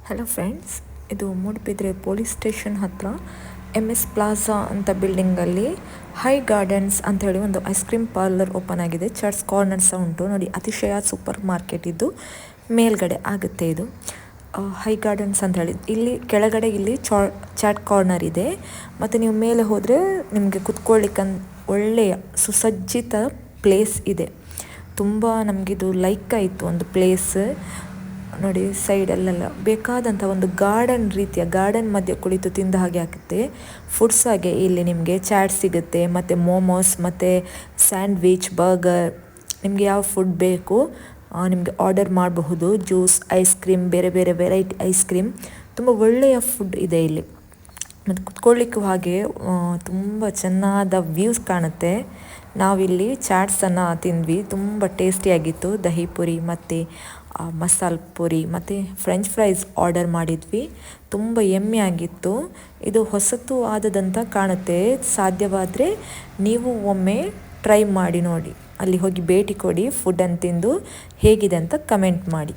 Hello friends, ಇದು Moodbidri police station ಹತ್ರ MS plaza ಅಂತ ಬಿಲ್ಡಿಂಗಲ್ಲಿ ಹೈ ಗಾರ್ಡನ್ಸ್ ಅಂತ ಹೇಳಿ ಒಂದು ಐಸ್ ಕ್ರೀಮ್ ಪಾರ್ಲರ್ ಓಪನ್ ಆಗಿದೆ. ಚರ್ಚ್ ಕಾರ್ನರ್ ಸಹ ಉಂಟು ನೋಡಿ. ಅತಿಶಯ ಸೂಪರ್ ಮಾರ್ಕೆಟ್ ಇದ್ದು ಮೇಲ್ಗಡೆ ಆಗುತ್ತೆ ಇದು ಹೈ ಗಾರ್ಡನ್ಸ್ ಅಂತ ಹೇಳಿ. ಇಲ್ಲಿ ಕೆಳಗಡೆ ಇಲ್ಲಿ ಚಾಟ್ ಕಾರ್ನರ್ ಇದೆ, ಮತ್ತು ನೀವು ಮೇಲೆ ಹೋದರೆ ನಿಮಗೆ ಕುತ್ಕೊಳ್ಳಿಕ್ಕೆ ಒಳ್ಳೆಯ ಸುಸಜ್ಜಿತ ಪ್ಲೇಸ್ ಇದೆ. ತುಂಬ ನಮಗಿದು ಲೈಕ್ ಆಯಿತು ಒಂದು ಪ್ಲೇಸ್ ನೋಡಿ. ಸೈಡಲ್ಲೆಲ್ಲ ಬೇಕಾದಂಥ ಒಂದು ಗಾರ್ಡನ್ ಮಧ್ಯೆ ಕುಳಿತು ತಿಂದ ಹಾಗೆ ಆಗುತ್ತೆ. ಫುಡ್ಸ್ ಹಾಗೆ ಇಲ್ಲಿ ನಿಮಗೆ ಚಾಟ್ ಸಿಗುತ್ತೆ, ಮತ್ತು ಮೋಮೋಸ್, ಮತ್ತು ಸ್ಯಾಂಡ್ವಿಚ್, ಬರ್ಗರ್, ನಿಮಗೆ ಯಾವ ಫುಡ್ ಬೇಕು ನಿಮಗೆ ಆರ್ಡರ್ ಮಾಡಬಹುದು. ಜ್ಯೂಸ್, ಐಸ್ ಕ್ರೀಮ್, ಬೇರೆ ಬೇರೆ ವೆರೈಟಿ ಐಸ್ ಕ್ರೀಮ್, ತುಂಬ ಒಳ್ಳೆಯ ಫುಡ್ ಇದೆ ಇಲ್ಲಿ. ಮತ್ತು ಕುತ್ಕೊಳ್ಳಿಕ್ಕೂ ಹಾಗೆ ತುಂಬ ಚೆನ್ನಾದ ವ್ಯೂಸ್ ಕಾಣುತ್ತೆ. ನಾವಿಲ್ಲಿ ಚಾಟ್ಸನ್ನು ತಿಂದ್ವಿ, ತುಂಬ ಟೇಸ್ಟಿಯಾಗಿತ್ತು. ದಹಿ ಪುರಿ ಮತ್ತು ಮಸಾಲೆ ಪುರಿ ಮತ್ತು ಫ್ರೆಂಚ್ ಫ್ರೈಸ್ ಆರ್ಡರ್ ಮಾಡಿದ್ವಿ. ತುಂಬ ಯಮ್ಮಿ ಆಗಿತ್ತು. ಇದು ಹೊಸತು ಆದದಂತ ಕಾಣುತ್ತೆ. ಸಾಧ್ಯವಾದರೆ ನೀವು ಒಮ್ಮೆ ಟ್ರೈ ಮಾಡಿ ನೋಡಿ, ಅಲ್ಲಿ ಹೋಗಿ ಭೇಟಿ ಕೊಡಿ, ಫುಡ್ಡನ್ನು ತಿಂದು ಹೇಗಿದೆ ಅಂತ ಕಮೆಂಟ್ ಮಾಡಿ.